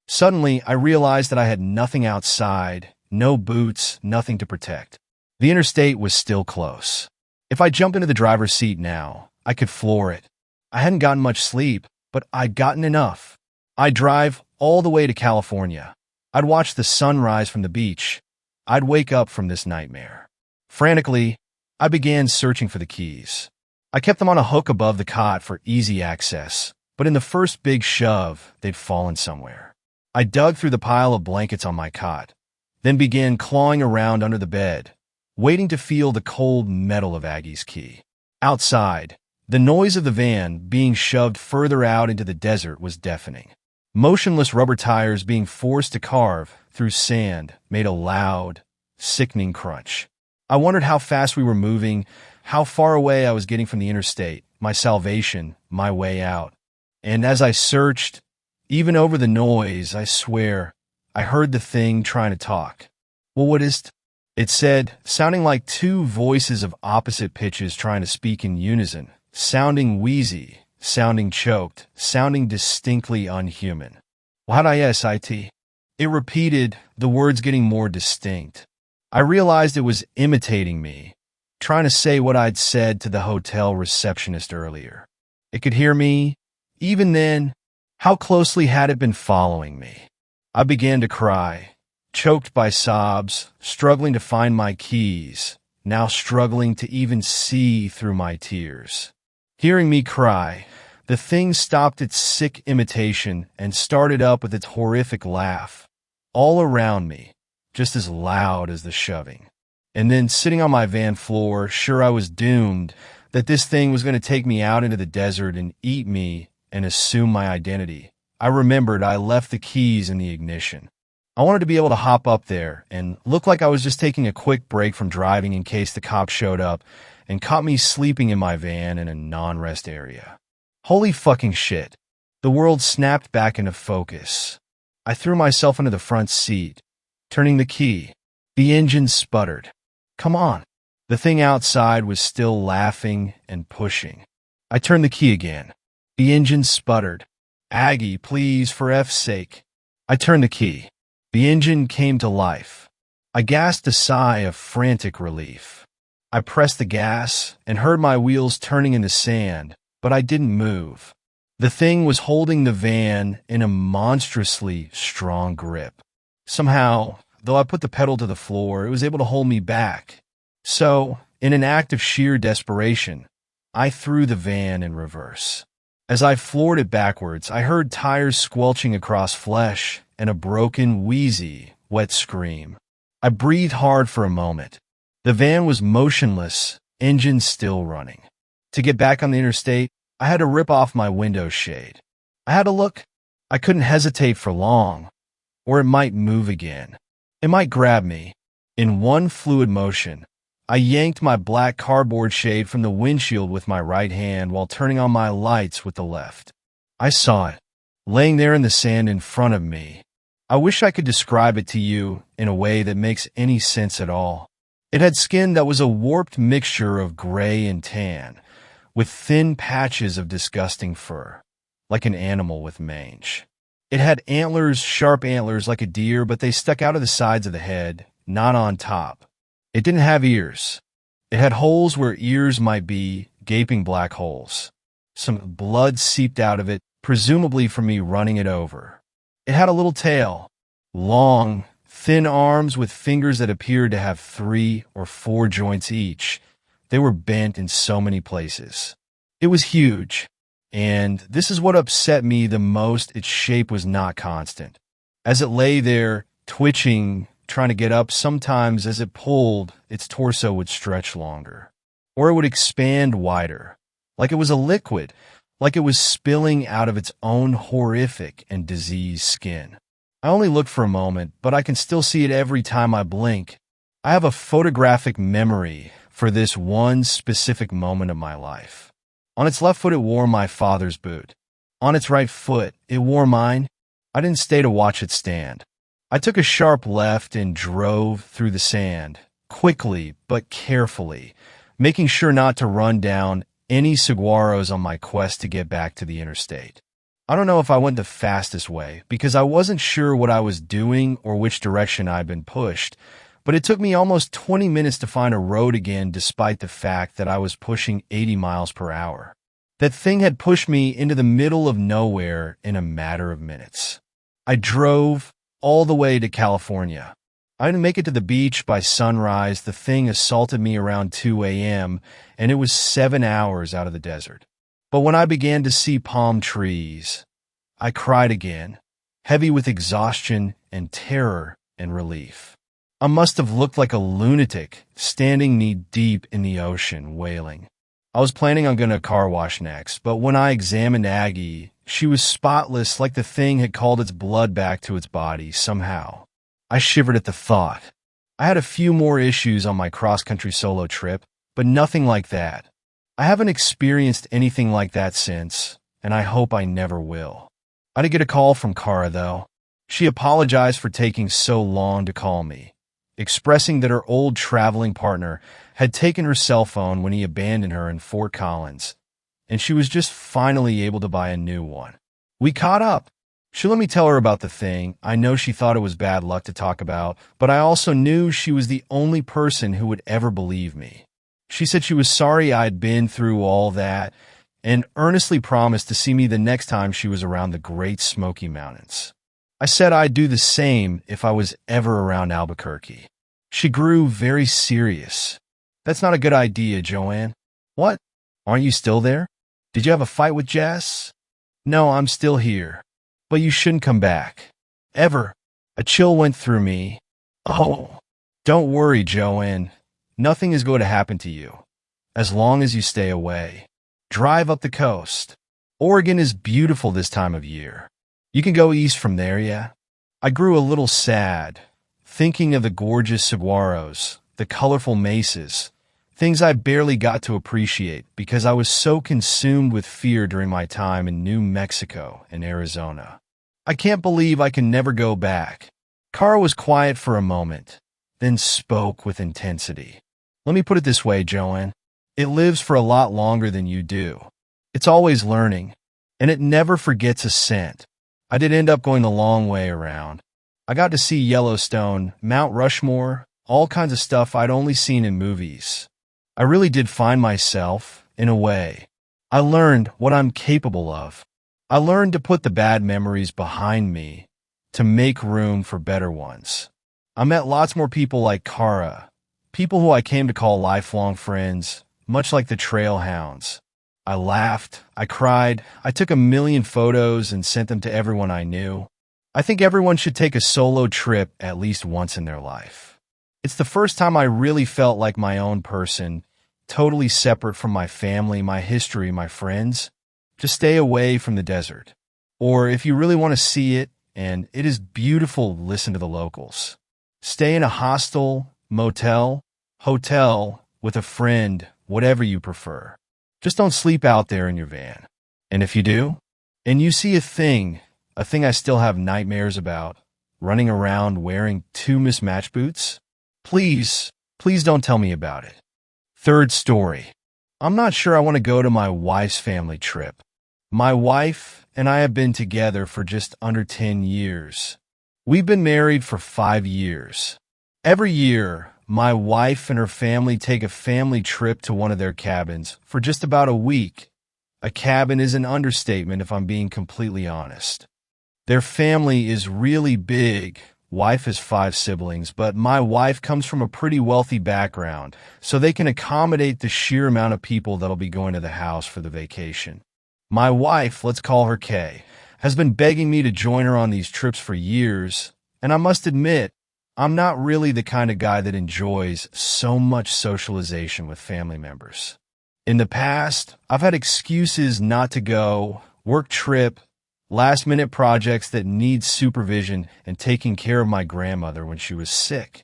Suddenly, I realized that I had nothing outside, no boots, nothing to protect. The interstate was still close. If I jumped into the driver's seat now, I could floor it. I hadn't gotten much sleep, but I'd gotten enough. I'd drive all the way to California. I'd watch the sun rise from the beach. I'd wake up from this nightmare. Frantically, I began searching for the keys. I kept them on a hook above the cot for easy access, but in the first big shove, they'd fallen somewhere. I dug through the pile of blankets on my cot, then began clawing around under the bed, waiting to feel the cold metal of Aggie's key. Outside, the noise of the van being shoved further out into the desert was deafening. Motionless rubber tires being forced to carve through sand made a loud, sickening crunch. I wondered how fast we were moving, how far away I was getting from the interstate, my salvation, my way out. And as I searched, even over the noise, I swear, I heard the thing trying to talk. Well, what is it? It said, sounding like two voices of opposite pitches trying to speak in unison, sounding wheezy, sounding choked, sounding distinctly unhuman. Well, how'd I SIT? It repeated, the words getting more distinct. I realized it was imitating me, trying to say what I'd said to the hotel receptionist earlier. It could hear me. Even then, how closely had it been following me? I began to cry, choked by sobs, struggling to find my keys, now struggling to even see through my tears. Hearing me cry, the thing stopped its sick imitation and started up with its horrific laugh, all around me, just as loud as the shoving. And then sitting on my van floor, sure I was doomed, that this thing was going to take me out into the desert and eat me and assume my identity. I remembered I left the keys in the ignition. I wanted to be able to hop up there and look like I was just taking a quick break from driving in case the cops showed up and caught me sleeping in my van in a non-rest area. Holy fucking shit. The world snapped back into focus. I threw myself into the front seat, turning the key. The engine sputtered. Come on. The thing outside was still laughing and pushing. I turned the key again. The engine sputtered. Aggie, please, for F's sake. I turned the key. The engine came to life. I gasped a sigh of frantic relief. I pressed the gas and heard my wheels turning in the sand, but I didn't move. The thing was holding the van in a monstrously strong grip. Somehow, though I put the pedal to the floor, it was able to hold me back. So, in an act of sheer desperation, I threw the van in reverse. As I floored it backwards, I heard tires squelching across flesh and a broken, wheezy, wet scream. I breathed hard for a moment. The van was motionless, engine still running. To get back on the interstate, I had to rip off my window shade. I had to look. I couldn't hesitate for long, or it might move again. It might grab me. In one fluid motion, I yanked my black cardboard shade from the windshield with my right hand while turning on my lights with the left. I saw it, laying there in the sand in front of me. I wish I could describe it to you in a way that makes any sense at all. It had skin that was a warped mixture of gray and tan, with thin patches of disgusting fur, like an animal with mange. It had antlers, sharp antlers like a deer, but they stuck out of the sides of the head, not on top. It didn't have ears. It had holes where ears might be, gaping black holes. Some blood seeped out of it, presumably from me running it over. It had a little tail, long, thin arms with fingers that appeared to have 3 or 4 joints each. They were bent in so many places. It was huge, and this is what upset me the most: its shape was not constant. As it lay there, twitching, trying to get up, sometimes as it pulled, its torso would stretch longer, or it would expand wider, like it was a liquid, like it was spilling out of its own horrific and diseased skin. I only looked for a moment, but I can still see it every time I blink. I have a photographic memory for this one specific moment of my life. On its left foot, it wore my father's boot. On its right foot, it wore mine. I didn't stay to watch it stand. I took a sharp left and drove through the sand, quickly but carefully, making sure not to run down any saguaros on my quest to get back to the interstate. I don't know if I went the fastest way, because I wasn't sure what I was doing or which direction I'd been pushed, but it took me almost 20 minutes to find a road again despite the fact that I was pushing 80 miles per hour. That thing had pushed me into the middle of nowhere in a matter of minutes. I drove all the way to California. I didn't make it to the beach by sunrise. The thing assaulted me around 2 a.m., and it was 7 hours out of the desert. But when I began to see palm trees, I cried again, heavy with exhaustion and terror and relief. I must have looked like a lunatic, standing knee-deep in the ocean, wailing. I was planning on going to a car wash next, but when I examined Aggie, she was spotless, like the thing had called its blood back to its body somehow. I shivered at the thought. I had a few more issues on my cross-country solo trip, but nothing like that. I haven't experienced anything like that since, and I hope I never will. I did get a call from Kara, though. She apologized for taking so long to call me, expressing that her old traveling partner had taken her cell phone when he abandoned her in Fort Collins, and she was just finally able to buy a new one. We caught up. She let me tell her about the thing. I know she thought it was bad luck to talk about, but I also knew she was the only person who would ever believe me. She said she was sorry I'd been through all that and earnestly promised to see me the next time she was around the Great Smoky Mountains. I said I'd do the same if I was ever around Albuquerque. She grew very serious. That's not a good idea, Joanne. What? Aren't you still there? Did you have a fight with Jess? No, I'm still here. But you shouldn't come back. Ever. A chill went through me. Oh. Don't worry, Joanne. Nothing is going to happen to you, as long as you stay away. Drive up the coast. Oregon is beautiful this time of year. You can go east from there, yeah? I grew a little sad, thinking of the gorgeous saguaros, the colorful mesas, things I barely got to appreciate because I was so consumed with fear during my time in New Mexico and Arizona. I can't believe I can never go back. Kara was quiet for a moment, then spoke with intensity. Let me put it this way, Joanne. It lives for a lot longer than you do. It's always learning, and it never forgets a scent. I did end up going the long way around. I got to see Yellowstone, Mount Rushmore, all kinds of stuff I'd only seen in movies. I really did find myself, in a way. I learned what I'm capable of. I learned to put the bad memories behind me, to make room for better ones. I met lots more people like Kara, people who I came to call lifelong friends, much like the trail hounds. I laughed, I cried, I took 1,000,000 photos and sent them to everyone I knew. I think everyone should take a solo trip at least once in their life. It's the first time I really felt like my own person, totally separate from my family, my history, my friends. Just stay away from the desert. Or if you really want to see it, and it is beautiful, listen to the locals. Stay in a hostel, motel, hotel, with a friend, whatever you prefer. Just don't sleep out there in your van. And if you do, and you see a thing I still have nightmares about, running around wearing 2 mismatched boots, please don't tell me about it. Third story. I'm not sure I want to go to my wife's family trip. My wife and I have been together for just under 10 years. We've been married for 5 years. Every year, my wife and her family take a family trip to one of their cabins for just about a week. A cabin is an understatement if I'm being completely honest. Their family is really big. Wife has 5 siblings, but my wife comes from a pretty wealthy background, so they can accommodate the sheer amount of people that'll be going to the house for the vacation. My wife, let's call her Kay, has been begging me to join her on these trips for years, and I must admit, I'm not really the kind of guy that enjoys so much socialization with family members. In the past, I've had excuses not to go, work trip, last-minute projects that need supervision, and taking care of my grandmother when she was sick.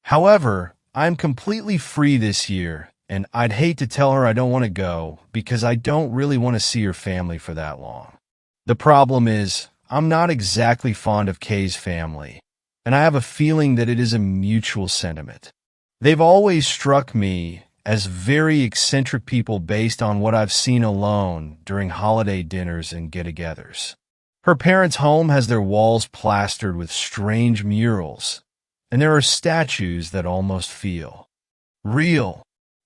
However, I'm completely free this year, and I'd hate to tell her I don't want to go because I don't really want to see her family for that long. The problem is, I'm not exactly fond of Kay's family, and I have a feeling that it is a mutual sentiment. They've always struck me as very eccentric people based on what I've seen alone during holiday dinners and get-togethers. Her parents' home has their walls plastered with strange murals, and there are statues that almost feel real.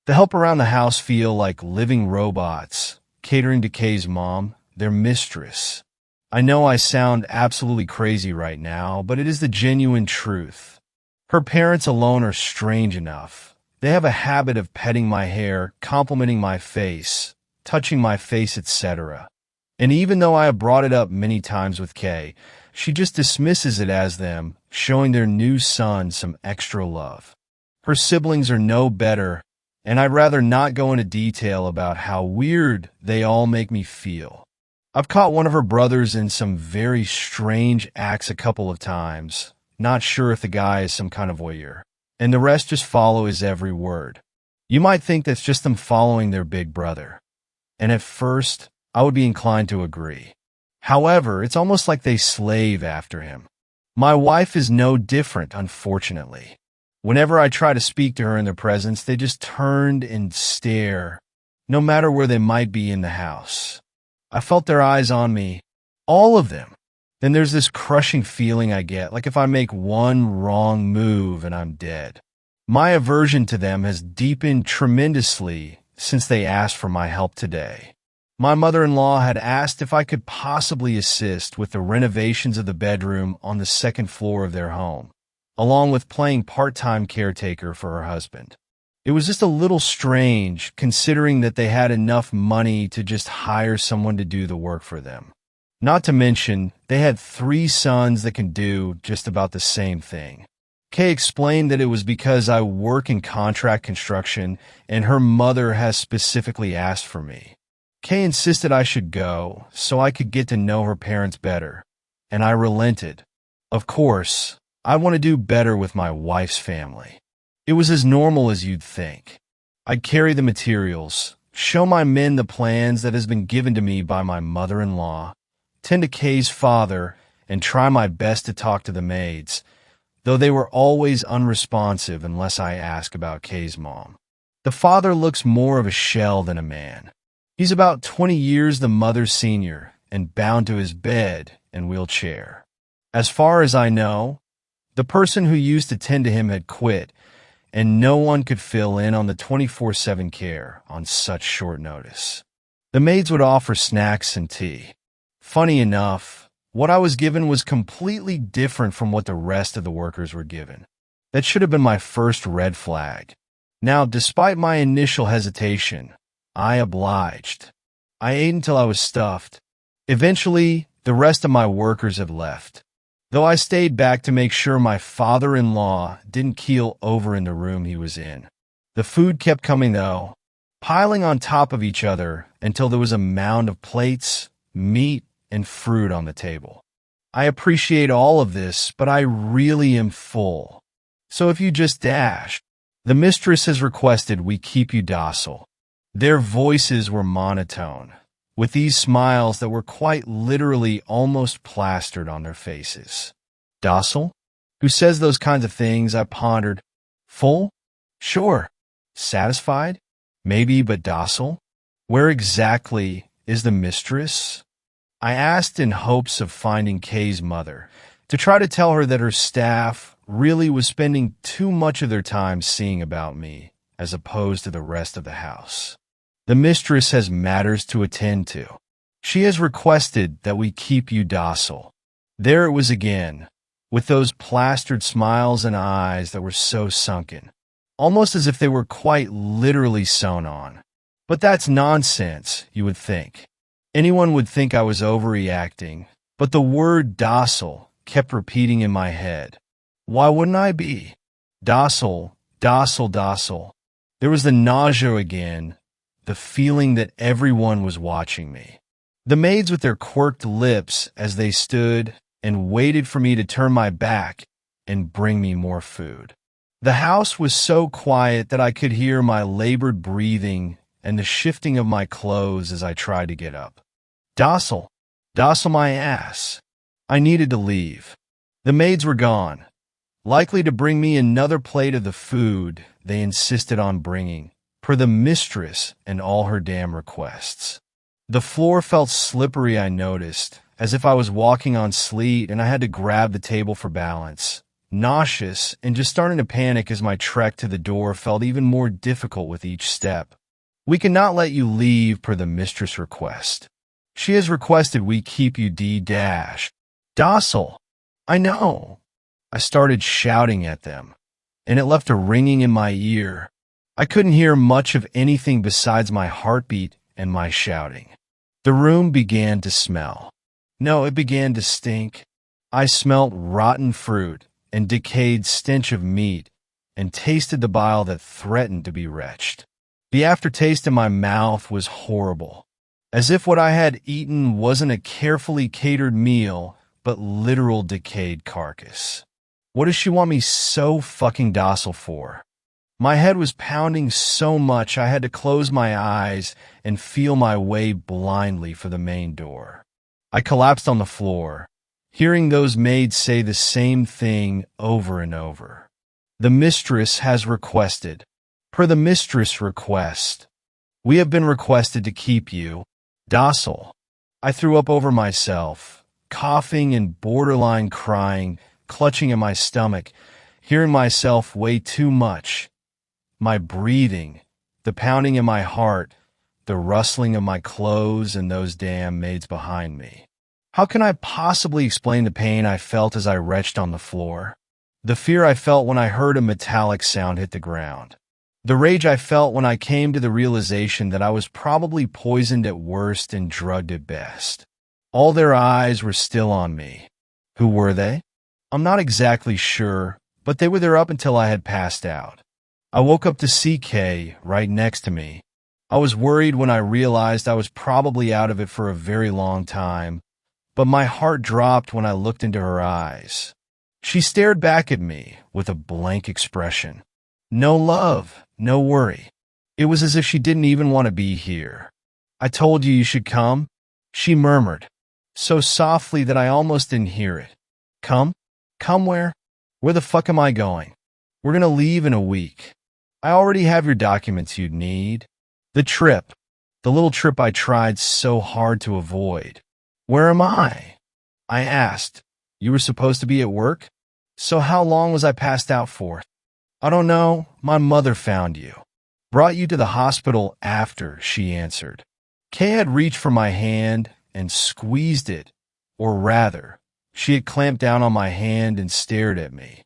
The help around the house feel like living robots, catering to Kay's mom, their mistress. I know I sound absolutely crazy right now, but it is the genuine truth. Her parents alone are strange enough. They have a habit of petting my hair, complimenting my face, touching my face, etc. And even though I have brought it up many times with Kay, she just dismisses it as them showing their new son some extra love. Her siblings are no better, and I'd rather not go into detail about how weird they all make me feel. I've caught one of her brothers in some very strange acts a couple of times, not sure if the guy is some kind of voyeur, and the rest just follow his every word. You might think that's just them following their big brother, and at first, I would be inclined to agree. However, it's almost like they slave after him. My wife is no different, unfortunately. Whenever I try to speak to her in their presence, they just turn and stare, no matter where they might be in the house. I felt their eyes on me, all of them. Then there's this crushing feeling I get, like if I make one wrong move and I'm dead. My aversion to them has deepened tremendously since they asked for my help today. My mother-in-law had asked if I could possibly assist with the renovations of the bedroom on the second floor of their home, along with playing part-time caretaker for her husband. It was just a little strange, considering that they had enough money to just hire someone to do the work for them. Not to mention, they had 3 sons that can do just about the same thing. Kay explained that it was because I work in contract construction and her mother has specifically asked for me. Kay insisted I should go so I could get to know her parents better, and I relented. Of course, I want to do better with my wife's family. It was as normal as you'd think. I'd carry the materials, show my men the plans that has been given to me by my mother-in-law, tend to Kay's father, and try my best to talk to the maids, though they were always unresponsive unless I ask about Kay's mom. The father looks more of a shell than a man. He's about 20 years the mother's senior and bound to his bed and wheelchair. As far as I know, the person who used to tend to him had quit, and no one could fill in on the 24/7 care on such short notice. The maids would offer snacks and tea. Funny enough, what I was given was completely different from what the rest of the workers were given. That should have been my first red flag. Now, despite my initial hesitation, I obliged. I ate until I was stuffed. Eventually, the rest of my workers had left, though I stayed back to make sure my father-in-law didn't keel over in the room he was in. The food kept coming, though, piling on top of each other until there was a mound of plates, meat, and fruit on the table. I appreciate all of this, but I really am full. So if you just dash, the mistress has requested we keep you docile. Their voices were monotone, with these smiles that were quite literally almost plastered on their faces. Docile? Who says those kinds of things? I pondered. Full? Sure. Satisfied? Maybe, but docile? Where exactly is the mistress? I asked in hopes of finding Kay's mother, to try to tell her that her staff really was spending too much of their time seeing about me, as opposed to the rest of the house. The mistress has matters to attend to. She has requested that we keep you docile. There it was again, with those plastered smiles and eyes that were so sunken, almost as if they were quite literally sewn on. But that's nonsense, you would think. Anyone would think I was overreacting, but the word docile kept repeating in my head. Why wouldn't I be? Docile, docile, docile. There was the nausea again, the feeling that everyone was watching me. The maids with their quirked lips as they stood and waited for me to turn my back and bring me more food. The house was so quiet that I could hear my labored breathing and the shifting of my clothes as I tried to get up. Docile, docile my ass. I needed to leave. The maids were gone, likely to bring me another plate of the food they insisted on bringing, per the mistress and all her damn requests. The floor felt slippery, I noticed, as if I was walking on sleet and I had to grab the table for balance. Nauseous and just starting to panic as my trek to the door felt even more difficult with each step. We cannot let you leave per the mistress' request. She has requested we keep you docile. I know. I started shouting at them, and it left a ringing in my ear. I couldn't hear much of anything besides my heartbeat and my shouting. The room began to smell. No, it began to stink. I smelt rotten fruit and decayed stench of meat and tasted the bile that threatened to be retched. The aftertaste in my mouth was horrible, as if what I had eaten wasn't a carefully catered meal, but literal decayed carcass. What does she want me so fucking docile for? My head was pounding so much I had to close my eyes and feel my way blindly for the main door. I collapsed on the floor, hearing those maids say the same thing over and over. The mistress has requested. Per the mistress' request, we have been requested to keep you docile. I threw up over myself, coughing and borderline crying, clutching at my stomach, hearing myself way too much. My breathing, the pounding in my heart, the rustling of my clothes and those damn maids behind me. How can I possibly explain the pain I felt as I retched on the floor? The fear I felt when I heard a metallic sound hit the ground. The rage I felt when I came to the realization that I was probably poisoned at worst and drugged at best. All their eyes were still on me. Who were they? I'm not exactly sure, but they were there up until I had passed out. I woke up to see Kay right next to me. I was worried when I realized I was probably out of it for a very long time, but my heart dropped when I looked into her eyes. She stared back at me with a blank expression. No love, no worry. It was as if she didn't even want to be here. I told you should come, she murmured, so softly that I almost didn't hear it. Come? Come where? Where the fuck am I going? We're gonna leave in a week. I already have your documents you'd need. The trip. The little trip I tried so hard to avoid. Where am I? I asked. You were supposed to be at work? So how long was I passed out for? I don't know. My mother found you. Brought you to the hospital after, she answered. Kay had reached for my hand and squeezed it, or rather, she had clamped down on my hand and stared at me.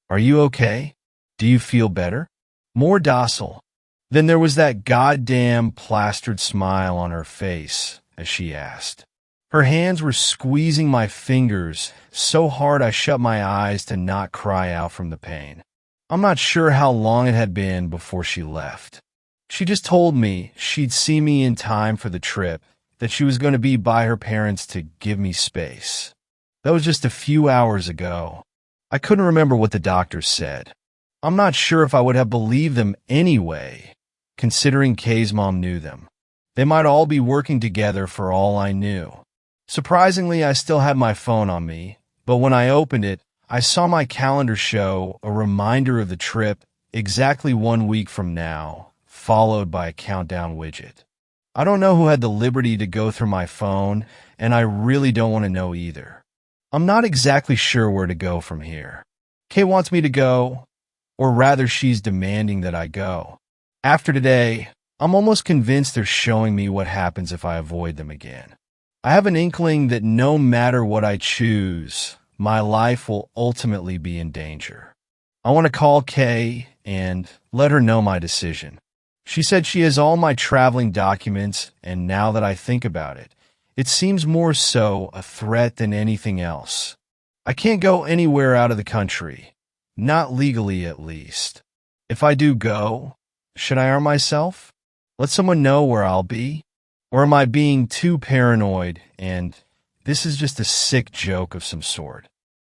Are you okay? Do you feel better? More docile. Then there was that goddamn plastered smile on her face as she asked. Her hands were squeezing my fingers so hard I shut my eyes to not cry out from the pain. I'm not sure how long it had been before she left. She just told me she'd see me in time for the trip, that she was going to be by her parents to give me space. That was just a few hours ago. I couldn't remember what the doctors said. I'm not sure if I would have believed them anyway, considering Kay's mom knew them. They might all be working together for all I knew. Surprisingly, I still had my phone on me, but when I opened it, I saw my calendar show a reminder of the trip exactly 1 week from now, followed by a countdown widget. I don't know who had the liberty to go through my phone, and I really don't want to know either. I'm not exactly sure where to go from here. Kay wants me to go, or rather she's demanding that I go. After today, I'm almost convinced they're showing me what happens if I avoid them again. I have an inkling that no matter what I choose, my life will ultimately be in danger. I want to call Kay and let her know my decision. She said she has all my traveling documents, and now that I think about it, it seems more so a threat than anything else. I can't go anywhere out of the country, not legally at least. If I do go, should I arm myself? Let someone know where I'll be? Or am I being too paranoid and this is just a sick joke of some sort?